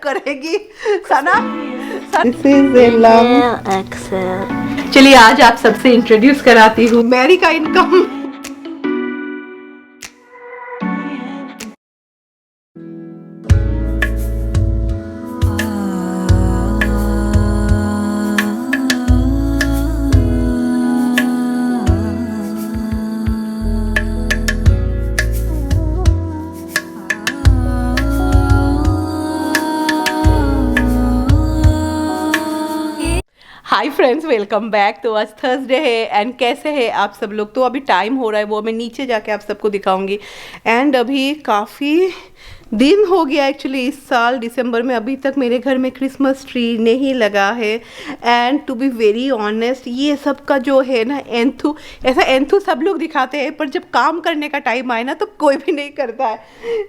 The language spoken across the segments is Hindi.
करेगी सना। चलिए आज आप सबसे इंट्रोड्यूस कराती हूँ मैरी का income. Hi friends, welcome back. तो आज थर्सडे है एंड कैसे हैं आप सब लोग। तो अभी टाइम हो रहा है, वो मैं नीचे जाके आप सबको दिखाऊंगी। एंड अभी काफ़ी दिन हो गया एक्चुअली, इस साल दिसंबर में अभी तक मेरे घर में क्रिसमस ट्री नहीं लगा है। And to be very honest, ये सब का जो है ना एंथू, ऐसा एंथू सब लोग दिखाते हैं, पर जब काम करने का टाइम आए ना तो कोई भी नहीं करता है।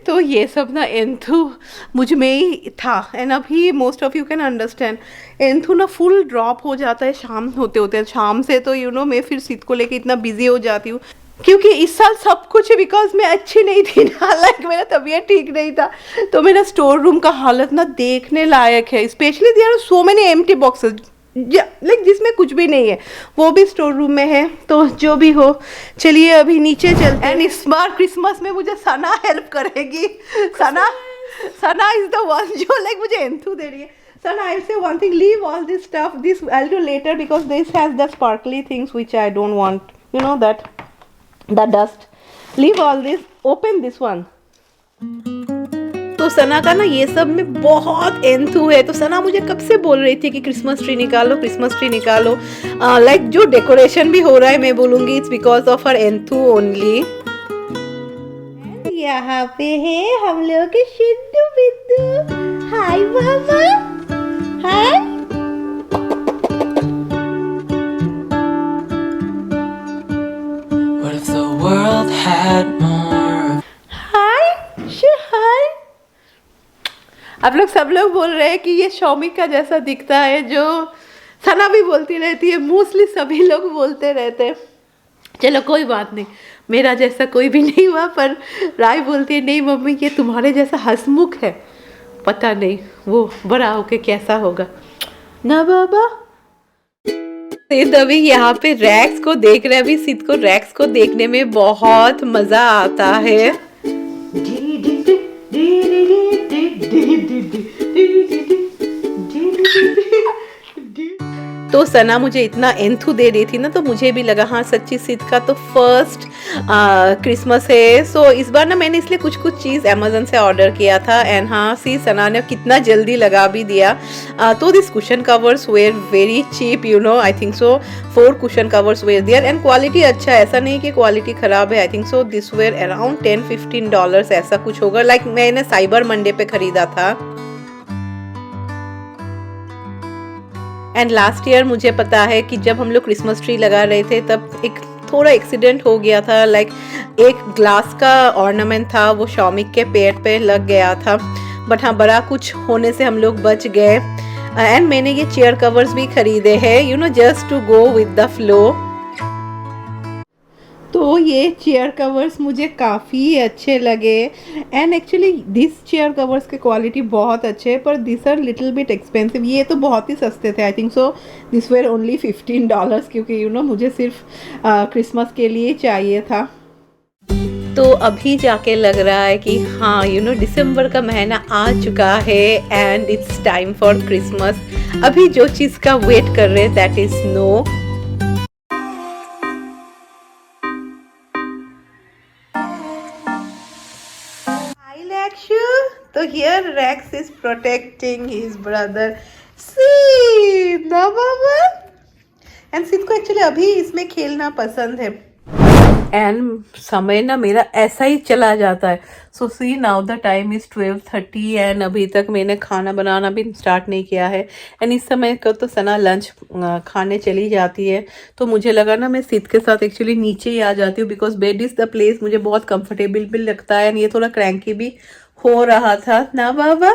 तो ये सब ना एंथू मुझ में ही था। एंड अभी most of you can understand, enthu ना फुल ड्रॉप हो जाता है शाम होते होते। शाम से तो मैं फिर सीट को लेके इतना बिजी हो जाती हूँ, क्योंकि इस साल सब कुछ बिकॉज मैं अच्छी नहीं थी ना, लाइक मेरा तबीयत ठीक नहीं था। तो मेरा स्टोर रूम का हालत ना देखने लायक है। Specially there are so many empty boxes, like जिसमें कुछ भी नहीं है, वो भी स्टोर रूम में है। तो जो भी हो, चलिए अभी नीचे चलते हैं। एंड इस बार क्रिसमस में मुझे सना हेल्प करेगी। सना इज द वन जो लाइक मुझे एंथू दे रही है। Son, I'll say one thing, leave all this stuff, this I'll do later because this has the sparkly things which I don't want, that dust. Leave all this, open this one. तो सना का ना ये सब में बहुत एंथू है। तो सना मुझे कब से बोल रही थी कि क्रिसमस ट्री निकालो, क्रिसमस ट्री निकालो। लाइक जो डेकोरेशन भी हो रहा है, मैं बोलूँगी it's because of her enthu only. यहाँ पे है हम लोग के शिद्दू बिद्दू। हाय मामा, हाय। What if the world had more? हाय हाय। आप लोग सब लोग बोल रहे हैं कि ये शौमिक का जैसा दिखता है, जो सना भी बोलती रहती है, मोस्टली सभी लोग बोलते रहते हैं। चलो कोई बात नहीं, मेरा जैसा कोई भी नहीं हुआ। पर राय बोलती है नहीं मम्मी, ये तुम्हारे जैसा हंसमुख है, पता नहीं वो बड़ा होके कैसा होगा ना बाबा। सिद्ध अभी यहाँ पे रैक्स को देख रहे हैं। अभी सिद्ध को रैक्स को देखने में बहुत मजा आता है। तो सना मुझे इतना एंथू दे रही थी ना, तो मुझे भी लगा हाँ सच्ची सिद्ध का तो फर्स्ट क्रिसमस है। सो इस बार ना मैंने इसलिए कुछ चीज़ अमेजन से ऑर्डर किया था। एंड हाँ सी सना ने कितना जल्दी लगा भी दिया। तो this cushion covers were very cheap, I think so 4 cushion covers were there. And quality अच्छा है, ऐसा नहीं कि क्वालिटी ख़राब है। I think so this were around $10-15 ऐसा कुछ होगा। लाइक मैंने साइबर मंडे पे ख़रीदा था। एंड लास्ट ईयर मुझे पता है कि जब हम लोग क्रिसमस ट्री लगा रहे थे तब एक थोड़ा एक्सीडेंट हो गया था। लाइक एक ग्लास का ऑर्नामेंट था, वो शौमिक के पेड़ पे लग गया था। बट हाँ, बड़ा कुछ होने से हम लोग बच गए। एंड मैंने ये चेयर कवर्स भी खरीदे हैं, just to go with the flow. तो ये चेयर कवर्स मुझे काफ़ी अच्छे लगे। And actually this chair covers के क्वालिटी बहुत अच्छे हैं, पर this are little bit expensive. ये तो बहुत ही सस्ते थे। I think so this were only $15, क्योंकि मुझे सिर्फ क्रिसमस के लिए चाहिए था। तो अभी जाके लग रहा है कि हाँ दिसंबर का महीना आ चुका है and it's time for Christmas. अभी जो चीज़ का वेट कर रहे हैं दैट इज़ स्नो। तो here Rex is protecting his brother Sid, ना बाबा। एंड सिद को एक्चुअली अभी इसमें खेलना पसंद है। एंड समय ना मेरा ऐसा ही चला जाता है। So see now the time is 12:30 and अभी तक मैंने खाना बनाना भी स्टार्ट नहीं किया है। एंड इस समय को तो सना लंच खाने चली जाती है। तो मुझे लगा ना मैं सिद के साथ एक्चुअली नीचे ही आ जाती हूँ, because bed is the place मुझे बहुत कंफर्टेबल भी लगता है। एंड ये थोड़ा क्रैंकी भी हो रहा था ना बाबा।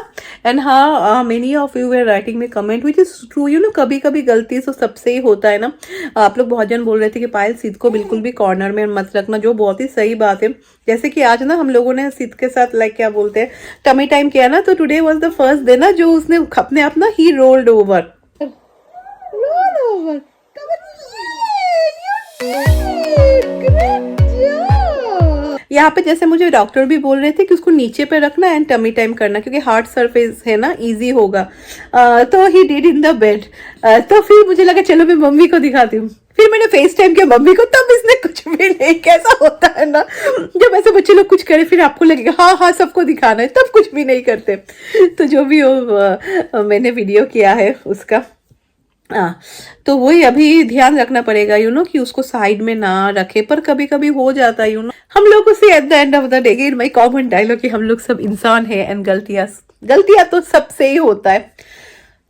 एंड हाँ, many of you were writing में comment which is true, you know, कभी कभी गलती तो सबसे ही होता है ना। आप लोग बहुत जन बोल रहे थे कि पायल सीट को बिल्कुल भी कॉर्नर में मत रखना, जो बहुत ही सही बात है। जैसे कि आज ना हम लोगों ने सीट के साथ लाइक क्या बोलते हैं टमी टाइम किया ना, तो today was the first day ना जो उसने अपने आप ना ही रोल्ड ओवर यहाँ पे जैसे मुझे डॉक्टर भी बोल रहे थे कि उसको नीचे पे रखना एंड टमी टाइम करना, क्योंकि हार्ड सरफेस है ना, इजी होगा। तो he did in the bed. तो फिर मुझे लगा चलो मैं मम्मी को दिखाती हूँ। फिर मैंने फेस टाइम किया मम्मी को, तब इसने कुछ भी नहीं। कैसा होता है ना, जब ऐसे बच्चे लोग कुछ करे फिर आपको लगेगा हाँ हाँ सबको दिखाना है, तब कुछ भी नहीं करते। तो जो भी वो मैंने वीडियो किया है उसका, तो वही अभी ध्यान रखना पड़ेगा यू नो कि उसको साइड में ना रखे, पर कभी कभी हो जाता है यू नो। हम लोगों से at the end of the day in my common dialogue कि हम लोग सब इंसान है एंड गलतियां तो सबसे ही होता है।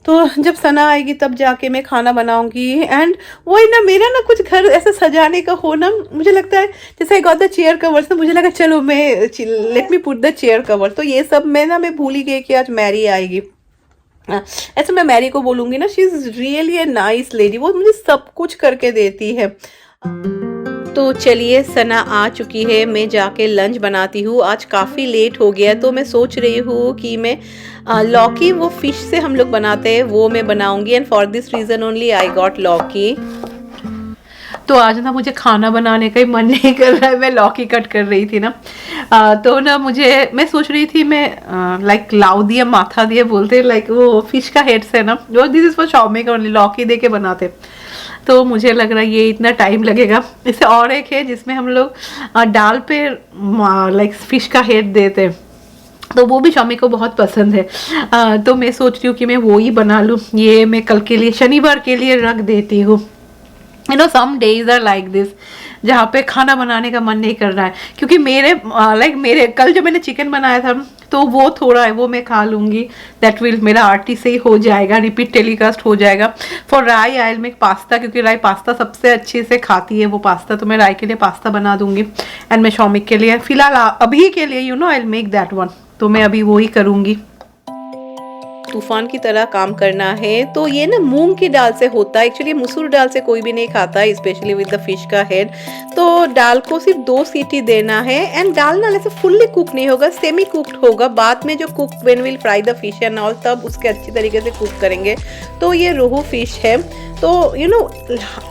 तो जब सना आएगी तब जाके मैं खाना बनाऊंगी। एंड वही ना, मेरा ना कुछ घर ऐसा सजाने का हो ना, मुझे लगता है जैसे I got the chair covers, तो मुझे लगा चलो मैं let me put the chair cover. तो ये सब मैं भूल ही गई कि आज मैरी आएगी। ऐसे मैं मैरी को बोलूंगी ना, she is really a nice lady, वो मुझे सब कुछ करके देती है। तो चलिए सना आ चुकी है, मैं जाके लंच बनाती हूँ। आज काफ़ी लेट हो गया, तो मैं सोच रही हूँ कि मैं लौकी, वो फिश से हम लोग बनाते हैं, वो मैं बनाऊंगी। And for this reason only I got लौकी। तो आज ना मुझे खाना बनाने का ही मन नहीं कर रहा है, मैं लौकी कट कर रही थी ना। तो ना मैं सोच रही थी मैं लाइक लाउ दिया माथा दिए बोलते, लाइक वो फिश का हेड्स है ना, जो दिस इज फॉर चाउमीन का, लौकी दे के बनाते। तो मुझे लग रहा है ये इतना टाइम लगेगा। इससे और एक है जिसमें हम लोग दाल पे लाइक फिश का हेड देते हैं, तो वो भी शॉमी को बहुत पसंद है। तो मैं सोच रही हूँ कि मैं वो ही बना लूँ। ये मैं कल के लिए, शनिवार के लिए रख देती हूँ। You know some days are like this, जहाँ पे खाना बनाने का मन नहीं कर रहा है, क्योंकि मेरे कल जब मैंने चिकन बनाया था तो वो थोड़ा है, वो मैं खा लूँगी। दैट विल मेरा आरटी से ही हो जाएगा, रिपीट टेलीकास्ट हो जाएगा। फॉर राई आई विल मेक पास्ता, क्योंकि राई पास्ता सबसे अच्छे से खाती है वो पास्ता, तो मैं राई के लिए पास्ता बना दूंगी। एंड मैं शॉमिक के लिए फिलहाल अभी के लिए you know I will make that one, तो मैं अभी वो ही करूँगी। तूफान की तरह काम करना है। तो ये ना मूंग की दाल से होता है, एक्चुअली मसूर दाल से कोई भी नहीं खाता है, स्पेशली विद द फिश का हेड। तो दाल को सिर्फ 2 सीटी देना है। एंड दाल ना ऐसे फुल्ली कुक नहीं होगा, सेमी कुक्ड होगा। बाद में जो cook when will fry the fish and all, तब उसके अच्छी तरीके से कुक करेंगे। तो ये रोहू फिश है, तो यू नो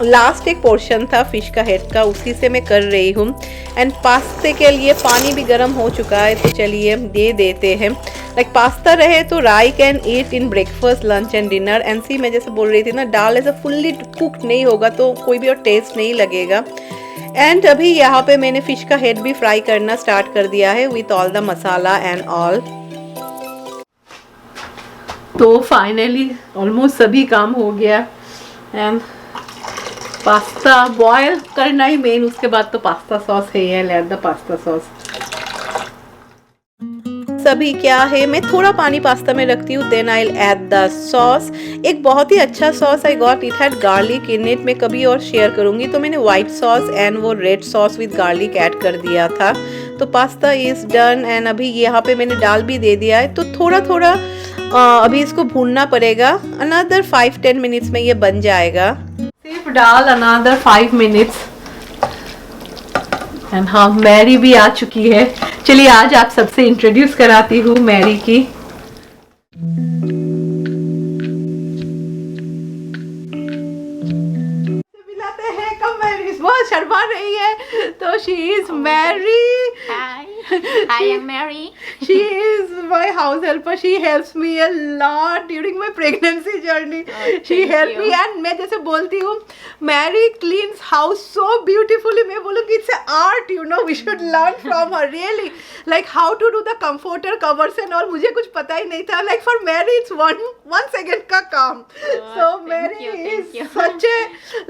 लास्ट एक पोर्शन था फिश का हेड का, उसी से मैं कर रही हूँ। एंड पास्ते के लिए पानी भी गर्म हो चुका है, तो चलिए दे देते हैं। लाइक पास्ता रहे तो राई can eat in breakfast, lunch and dinner. And see मैं जैसे बोल रही थी ना, दाल ऐसे फुल्ली कुक्ड नहीं होगा तो कोई भी और टेस्ट नहीं लगेगा। एंड अभी यहाँ पे मैंने फिश का हेड भी फ्राई करना स्टार्ट कर दिया है with all the masala and all. तो फाइनली ऑलमोस्ट सभी काम हो गया। एंड पास्ता बॉयल करना ही मेन, उसके बाद तो पास्ता सॉस है, ऐड द पास्ता सॉस। सभी क्या है, मैं थोड़ा पानी पास्ता में रखती हूँ, then I will add the sauce. एक बहुत ही अच्छा sauce I got, it had garlic in it, मैं कभी और शेयर करूंगी। तो मैंने व्हाइट सॉस एंड वो red sauce with garlic add कर दिया था। तो पास्ता इज डन। एंड अभी यहाँ पे मैंने दाल भी दे दिया है, तो थोड़ा थोड़ा अभी इसको भूनना पड़ेगा। अनदर 5-10 मिनट्स में ये बन जाएगा। सिर्फ दाल, अनदर 5 मिनट्स। एंड हाँ, मैरी भी आ चुकी है। चलिए आज आप सबसे इंट्रोड्यूस कराती हूँ मैरी की। मिलाते हैं कब मैरी बहुत शर्मा रही है, तो she is Mary. I am Mary. She is my house helper. She helps me a lot during my pregnancy journey. She helped me, and मैं जैसे बोलती हूँ, Mary cleans house so beautifully. मैं बोलूँगी it's an art, you know. We should learn from her really. Like how to do the comforter covers and all. मुझे कुछ पता ही नहीं था. Like for Mary it's one second का काम. So Mary is such a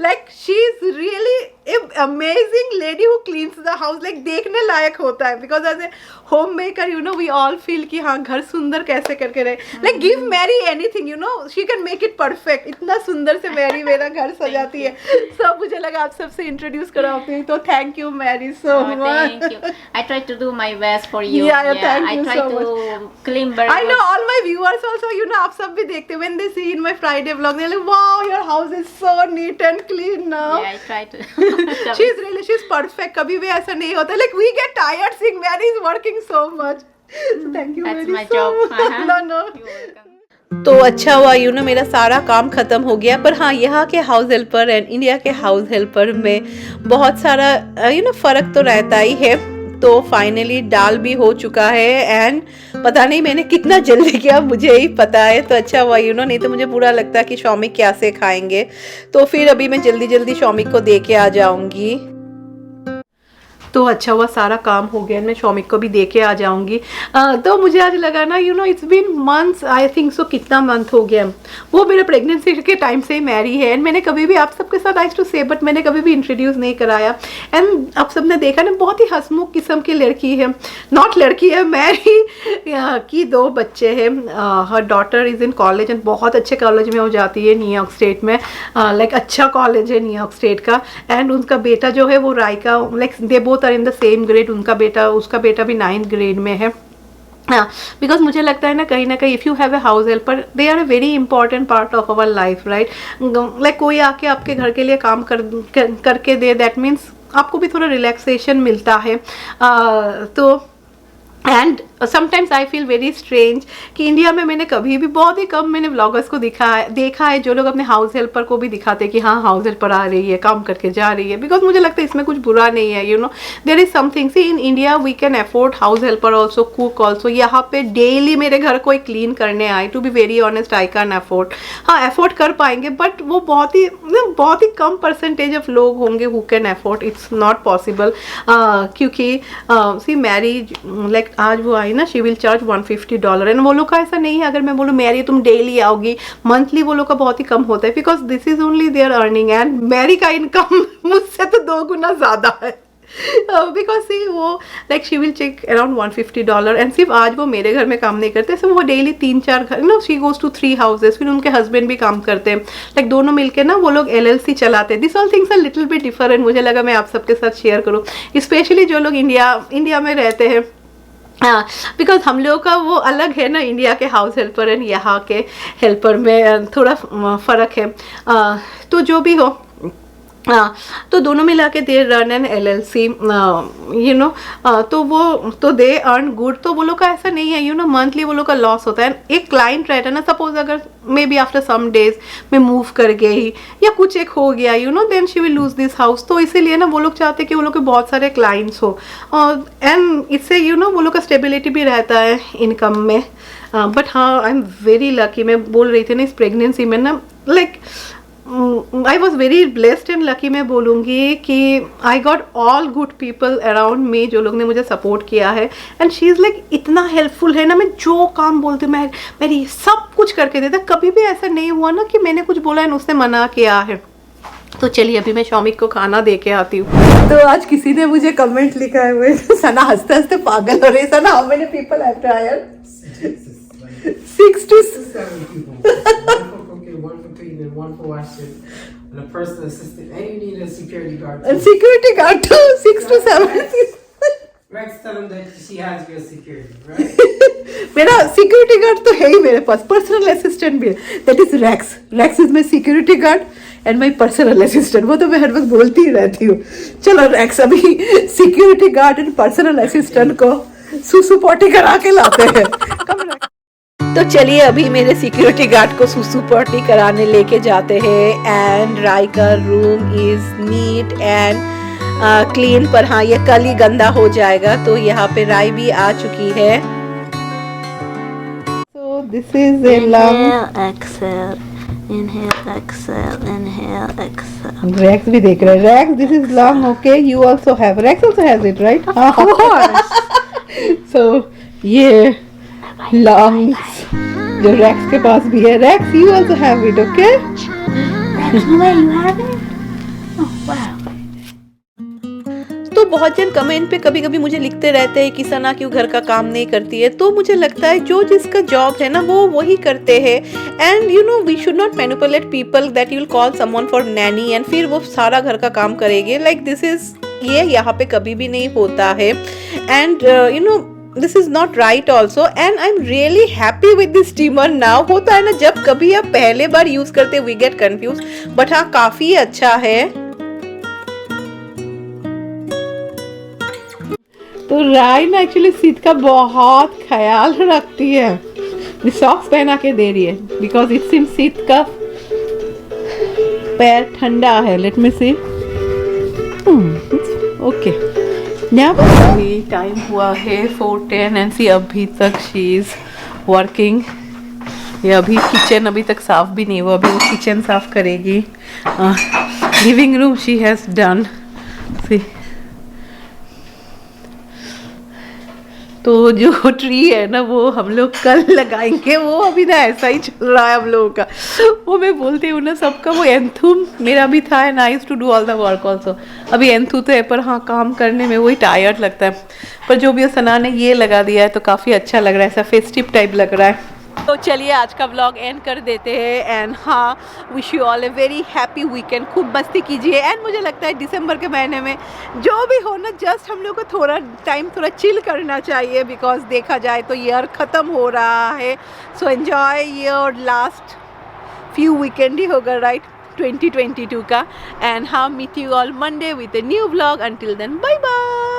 like she is really an amazing lady who cleans the house. Like देखने लायक होता है, because as a homemaker, you know, we all feel कि हाँ घर सुंदर कैसे करके रहे, like give Mary anything, you know she can make it perfect. इतना सुंदर से मैरी मेरा घर सजाती है। सब मुझे लगा आप सबसे इंट्रोड्यूस कराती हूँ, तो thank you Mary so much. Thank you. I try to do my best for you. Yeah, thank I you try so to clean very I know well. all my viewers also, you know, आप सब भी देखते when they see in my Friday vlog, they're like, wow, your house is so neat and clean now. Yeah, I try to. she's perfect. कभी भी ऐसा नहीं होता, like we get tired seeing Mary is working so much. So thank you That's Mary my so job. much. Uh-huh. No. You're welcome. तो अच्छा हुआ यू नो मेरा सारा काम ख़त्म हो गया, पर हाँ यहाँ के हाउस हेल्पर एंड इंडिया के हाउस हेल्पर में बहुत सारा यू नो फ़र्क तो रहता ही है। तो फाइनली दाल भी हो चुका है एंड पता नहीं मैंने कितना जल्दी किया, मुझे ही पता है। तो अच्छा हुआ यू नो, नहीं तो मुझे बुरा लगता कि शौमिक क्या से खाएंगे। तो फिर अभी मैं जल्दी जल्दी शौमिक को दे के आ जाऊँगी। तो अच्छा हुआ सारा काम हो गया, मैं शौमिक को भी दे के आ जाऊंगी। तो मुझे आज लगा ना you know it's been months, I think so कितना मंथ हो गया, वो मेरे प्रेगनेंसी के टाइम से मैरी है एंड मैंने कभी भी आप सबके साथ आई टू से बट मैंने कभी भी इंट्रोड्यूस नहीं कराया। एंड आप सबने देखा ना बहुत ही हंसमुख किस्म की लड़की है, नॉट लड़की है, मैरी की 2 बच्चे हैं। Her daughter is in college and बहुत अच्छे कॉलेज में हो जाती है न्यूयॉर्क स्टेट में, लाइक अच्छा कॉलेज है न्यूयॉर्क स्टेट का। एंड उनका बेटा जो है वो रायका, like they both are in the same grade. उसका बेटा भी 9th ग्रेड में है। हाँ, बिकॉज मुझे लगता है ना कहीं if you have a house helper they are a very important part of our life, right. Like कोई आके आपके घर के लिए काम करके दे, दैट मीन्स आपको भी थोड़ा रिलैक्सेशन मिलता है। तो and sometimes I feel very strange कि इंडिया में मैंने कभी भी बहुत ही कम मैंने व्लॉगर्स को देखा है जो लोग अपने हाउस हेल्पर को भी दिखाते हैं कि हाँ हाउस हेल्पर आ रही है, काम करके जा रही है। बिकॉज मुझे लगता है इसमें कुछ बुरा नहीं है, you know there is something. See in India we can afford house helper also, cook also. यहाँ पे डेली मेरे घर कोई क्लीन करने आए, to be very honest I can afford, हाँ अफोर्ड कर पाएंगे, बट वो बहुत ही कम परसेंटेज ऑफ लोग होंगे who can afford, it's not possible. क्योंकि सी मैरी लाइक आज वो आई ना, शी विल चार्ज $150 एंड वो लोग का ऐसा नहीं है अगर मैं बोलूँ मैरी तुम डेली आओगी, मंथली वो लोग का बहुत ही कम होता है, because this is only their earning and Mary का इनकम मुझसे तो 2 गुना ज़्यादा है। बिकॉज सी वो like she will check around $150 and सिर्फ आज वो मेरे घर में काम नहीं करते, सो वो डेली 3-4 घर no she goes to 3 houses. फिर उनके हस्बैंड भी काम करते हैं, लाइक दोनों मिलके ना वो लोग LLC चलाते हैं। This all things are little bit different, मुझे लगा मैं आप सबके साथ शेयर करूँ, स्पेशली जो लोग इंडिया में रहते हैं। हाँ, बिकॉज हम लोगों का वो अलग है ना, इंडिया के हाउस हेल्पर एंड यहाँ के हेल्पर में थोड़ा फ़र्क है। तो जो भी हो, हाँ तो दोनों मिला के they run an LLC, you know, तो वो तो दे अर्न गुड। तो वो लोग का ऐसा नहीं है, यू नो मंथली वो लोग का लॉस होता है। एक क्लाइंट रहता है ना, सपोज अगर maybe after some days में मूव कर गई या कुछ एक हो गया, you know then she will lose this house. तो इसीलिए ना वो लोग चाहते हैं कि वो लोग के बहुत सारे क्लाइंट्स हो, और एंड इससे यू नो वो लोग का स्टेबिलिटी भी रहता है इनकम में। बट हाँ आई एम वेरी लकी, मैं बोल रही थी ना इस प्रेगनेंसी में ना, like I was very blessed and lucky. मैं बोलूँगी कि I got all good people around me, जो लोग ने मुझे सपोर्ट किया है। एंड शी इज़ लाइक इतना हेल्पफुल है ना, मैं जो काम बोलती हूँ मेरी सब कुछ करके देता। कभी भी ऐसा नहीं हुआ ना कि मैंने कुछ बोला एंड उसने मना किया है। तो चलिए अभी मैं शौमिक को खाना दे के आती हूँ। तो आज किसी ने मुझे कमेंट लिखा है, हुए सना हंसते हंसते पागल हो रही। Sana how many people have to hire? 6 to 7 people. One for cleaning, one for washing, and a personal assistant. And you need a security guard too. And security guard too, 6 to 7. Rex, tell him that she has your security, right? मेरा सिक्योरिटी गार्ड तो है ही मेरे पास, पर्सनल असिस्टेंट भी है, that is Rex. Rex is my security guard and my personal assistant. वो तो मैं हर वक्त बोलती ही रहती हूँ। चलो रैक्स अभी security guard and personal assistant को सुसु पॉटी करा के लाते हैं। तो चलिए अभी मेरे सिक्योरिटी गार्ड को सुसु पॉटी कराने लेके जाते हैं। एंड राय का room is neat and clean, पर हाँ ये कल ही गंदा हो जाएगा। तो यहाँ पे राय भी आ चुकी है। So this is a lung. Exhale, inhale, exhale, inhale, exhale. Rex भी देख रहे हैं। Rex, this is lung, okay? You also have. Rex also has it, right? Of course. So ये lungs जो Rex के पास भी है। Rex, you also have it, okay? Rex, you have it? Oh, wow. तो बहुत जन कमेंट पे कभी कभी मुझे लिखते रहते हैं कि सना क्यों घर का काम नहीं करती है, तो मुझे लगता है जो जिसका जॉब है ना वो वही करते हैं। And you know we should not manipulate people that you will call someone for nanny and फिर वो सारा घर का काम करेंगे। लाइक दिस इज, ये यहाँ पे कभी भी नहीं होता है। And you no this is not right also, and I'm really happy with this steamer now। होता है ना जब कभी आप पहले बार यूज करते we get confused, but हाँ काफी अच्छा है। तो राय ना एक्चुअली सीट का बहुत ख्याल रखती है। सॉक्स पहना के दे रही है बिकॉज इट सीम्स सीट का पैर ठंडा है। लेट मी सी, ओके अभी टाइम हुआ है 4:10 एंड सी अभी तक शी इज वर्किंग। ये अभी किचन अभी तक साफ भी नहीं हुआ, अभी वो किचन साफ करेगी। Living room she has done. See तो जो ट्री है ना वो हम लोग कल लगाएंगे, वो अभी ना ऐसा ही चल रहा है हम लोगों का। वो मैं बोलती हूँ ना सबका, वो एंथुम मेरा भी था and I used to do all the work also. अभी एंथू तो है पर हाँ काम करने में वही टायर्ड लगता है। पर जो भी सना ने ये लगा दिया है तो काफ़ी अच्छा लग रहा है, ऐसा फेस्टिव टाइप लग रहा है। तो चलिए आज का व्लॉग एंड कर देते हैं। एंड हाँ, wish you all a very happy weekend. खूब मस्ती कीजिए। एंड मुझे लगता है दिसंबर के महीने में जो भी हो ना, जस्ट हम लोग को थोड़ा टाइम थोड़ा चिल करना चाहिए बिकॉज देखा जाए तो ईयर ख़त्म हो रहा है। So enjoy your last few weekend ही होगा राइट 2022 का। एंड हाँ, meet you all Monday with a new vlog. Until then bye bye.